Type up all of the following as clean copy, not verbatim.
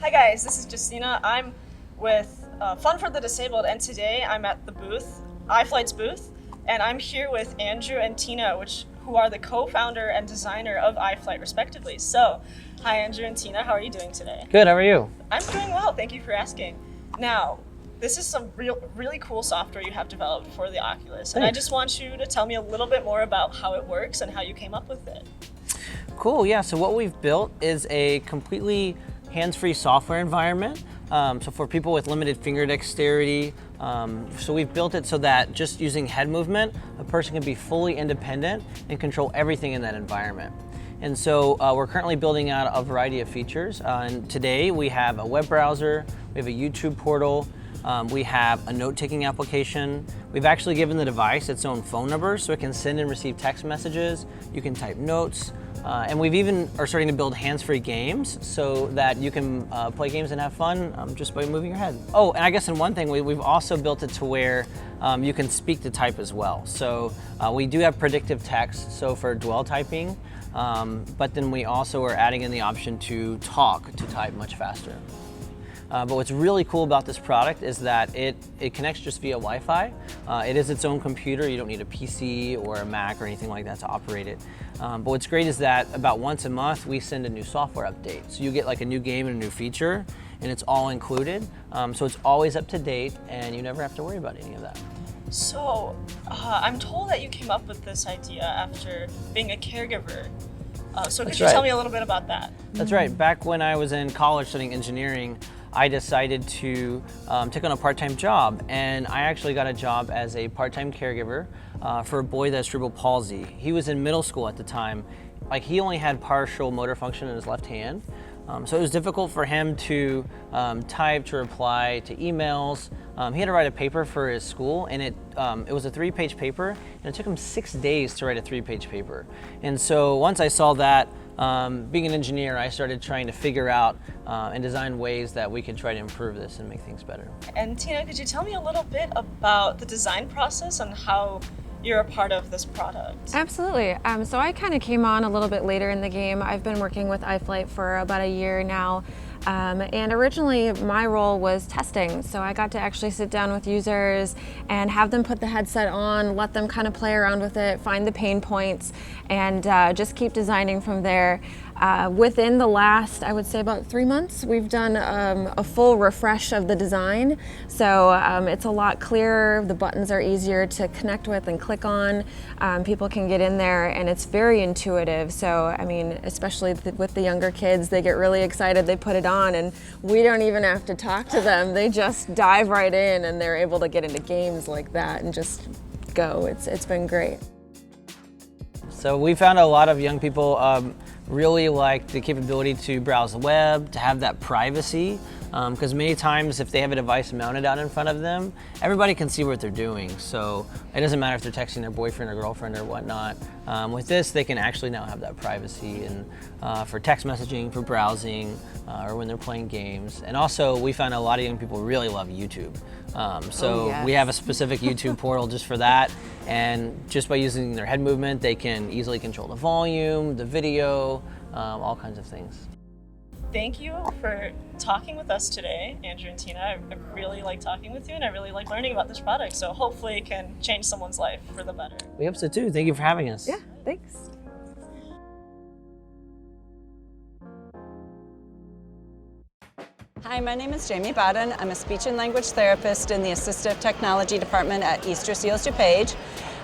Hi guys, this is Justina. I'm with Fun for the Disabled, and today I'm at the booth, Eyeflite's booth, and I'm here with Andrew and Tina, who are the co-founder and designer of Eyeflite, respectively. So, hi Andrew and Tina, how are you doing today? Good, how are you? I'm doing well, thank you for asking. Now, this is some really cool software you have developed for the Oculus, and I just want you to tell me a little bit more about how it works and how you came up with it. Cool, yeah, so what we've built is a completely hands-free software environment. So for people with limited finger dexterity, so we've built it so that just using head movement, a person can be fully independent and control everything in that environment. And so we're currently building out a variety of features. And today we have a web browser, we have a YouTube portal, we have a note-taking application. We've actually given the device its own phone number so it can send and receive text messages. You can type notes. And we've even are starting to build hands-free games so that you can play games and have fun just by moving your head. Oh, and I guess in one thing, we've also built it to where you can speak to type as well. So we do have predictive text, so for dwell typing, but then we also are adding in the option to talk to type much faster. But what's really cool about this product is that it connects just via Wi-Fi. It is its own computer. You don't need a PC or a Mac or anything like that to operate it. But what's great is that about once a month, we send a new software update. So you get like a new game and a new feature, and it's all included. So it's always up to date, and you never have to worry about any of that. So I'm told that you came up with this idea after being a caregiver. So could you tell me a little bit about that? That's right. Back when I was in college studying engineering, I decided to take on a part-time job, and I actually got a job as a part-time caregiver for a boy that has cerebral palsy. He was in middle school at the time. Like, he only had partial motor function in his left hand, so it was difficult for him to type, to reply to emails. He had to write a paper for his school, and it was a 3-page paper, and it took him 6 days to write a 3-page paper. And so once I saw that, being an engineer, I started trying to figure out and design ways that we could try to improve this and make things better. And Tina, could you tell me a little bit about the design process and how you're a part of this product? Absolutely. So I kind of came on a little bit later in the game. I've been working with Eyeflite for about a year now. And originally my role was testing, so I got to actually sit down with users and have them put the headset on, let them kind of play around with it, find the pain points, and just keep designing from there. Within the last, I would say about 3 months, we've done a full refresh of the design. So it's a lot clearer, the buttons are easier to connect with and click on. People can get in there, and it's very intuitive. So, I mean, especially with the younger kids, they get really excited, they put it on, and we don't even have to talk to them. They just dive right in, and they're able to get into games like that and just go. It's been great. So we found a lot of young people really like the capability to browse the web, to have that privacy, because many times if they have a device mounted out in front of them, everybody can see what they're doing. So it doesn't matter if they're texting their boyfriend or girlfriend or whatnot. With this, they can actually now have that privacy, and for text messaging, for browsing, or when they're playing games. And also, we found a lot of young people really love YouTube. We have a specific YouTube portal just for that. And just by using their head movement, they can easily control the volume, the video, all kinds of things. Thank you for talking with us today, Andrew and Tina. I really like talking with you, and I really like learning about this product. So hopefully it can change someone's life for the better. We hope so too. Thank you for having us. Yeah, thanks. Hi, my name is Jamie Baden. I'm a speech and language therapist in the Assistive Technology Department at Easter Seals DuPage.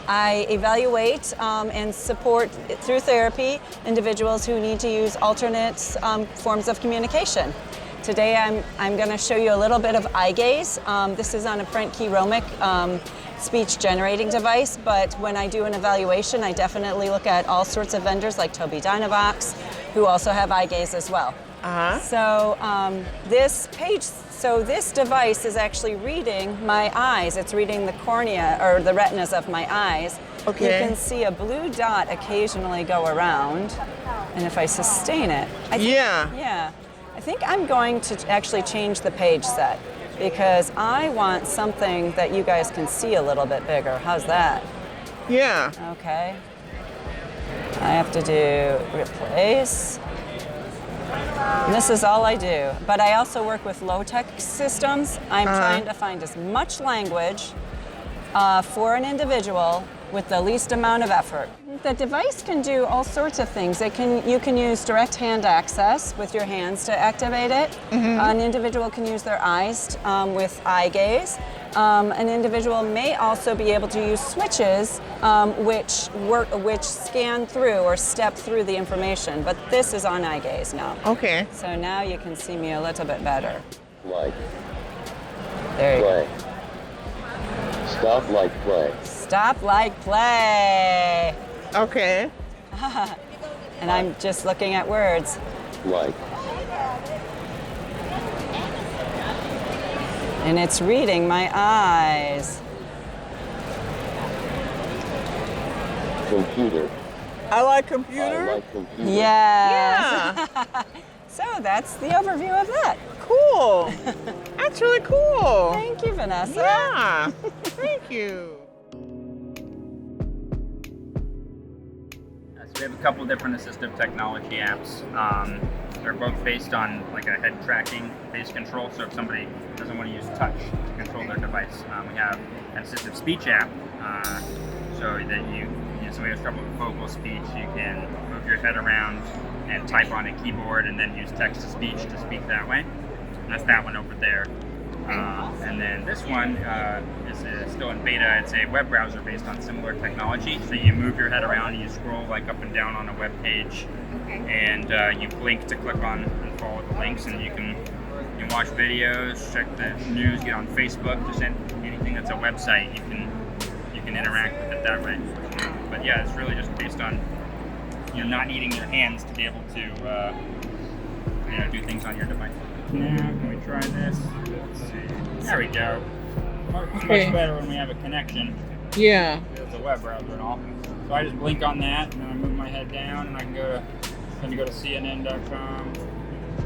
I evaluate and support through therapy individuals who need to use alternate forms of communication. Today I'm going to show you a little bit of Eyegaze. This is on a Frank Key-Romick speech generating device, but when I do an evaluation, I definitely look at all sorts of vendors like Tobii Dynavox, who also have Eyegaze as well. So this device is actually reading my eyes. It's reading the cornea, or the retinas of my eyes. Okay. You can see a blue dot occasionally go around, and if I sustain it, I think I'm going to actually change the page set, because I want something that you guys can see a little bit bigger. How's that? Yeah. Okay. I have to do replace. And this is all I do. But I also work with low-tech systems. I'm trying to find as much language for an individual with the least amount of effort. The device can do all sorts of things. You can use direct hand access with your hands to activate it. An individual can use their eyes with Eyegaze. An individual may also be able to use switches which scan through or step through the information. But this is on Eyegaze now. Okay. So now you can see me a little bit better. Like. There you go. Play. Stop, like, play. Stop, like, play. Okay. And I'm just looking at words. Like. And it's reading my eyes. Computer. I like I computer. like computer. Yes. Yeah. So that's the overview of that. Cool. That's really cool. Thank you, Vanessa. Yeah. Thank you. So we have a couple different assistive technology apps. They're both based on like a head tracking based control. So if somebody doesn't want to use touch to control their device, we have an assistive speech app. So that somebody has trouble with vocal speech, you can move your head around and type on a keyboard and then use text to speech to speak that way. And that's that one over there. And then this one is still in beta. It's a web browser based on similar technology. So you move your head around and you scroll like up and down on a web page, and you blink to click on and follow the links, and you can watch videos, check the news, get on Facebook, just anything that's a website. You can interact with it that way. But yeah, it's really just based on not needing your hands to be able to do things on your device. Now, can we try this? Let's see. There we go. It's much better when we have a connection. Yeah. It's a web browser and all. So I just blink on that, and then I move my head down, and I can go to CNN.com.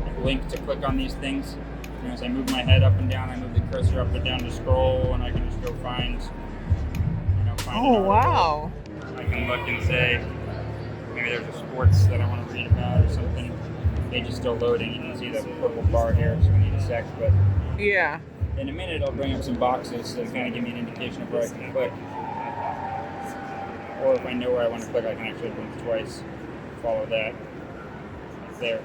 I blink to click on these things. As I move my head up and down, I move the cursor up and down to scroll, and I can just go find an Oh, article. wow. I can look and say, maybe there's a sports that I want to read about or something. Page is still loading. You can see the purple bar here, so we need a sec, but Yeah. in a minute it'll bring up some boxes that kind of give me an indication of where I can click. Or if I know where I want to click, I can actually blink twice, follow that. It's there.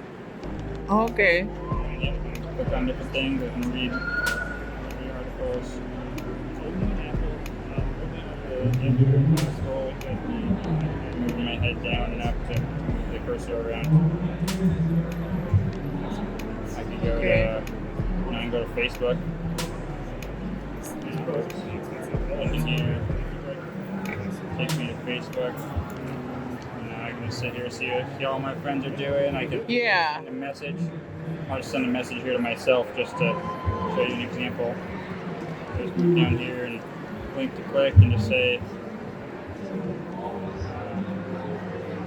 Okay. And yeah, I can click on different things. I can read articles. Moving my head down and up to move the cursor around. I can go to, I can go to Facebook. And here, take me to Facebook. And now I can just sit here and see all my friends are doing. I can send a message. I'll just send a message here to myself just to show you an example. Just move down here and blink to click and just say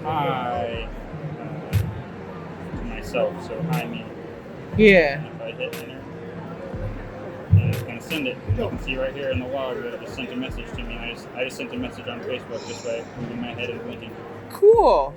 hi to myself. So hi me. Yeah. And if I hit enter, then it's going to send it. You can see right here in the log that it just sent a message to me. I just sent a message on Facebook just by moving my head and blinking. Cool.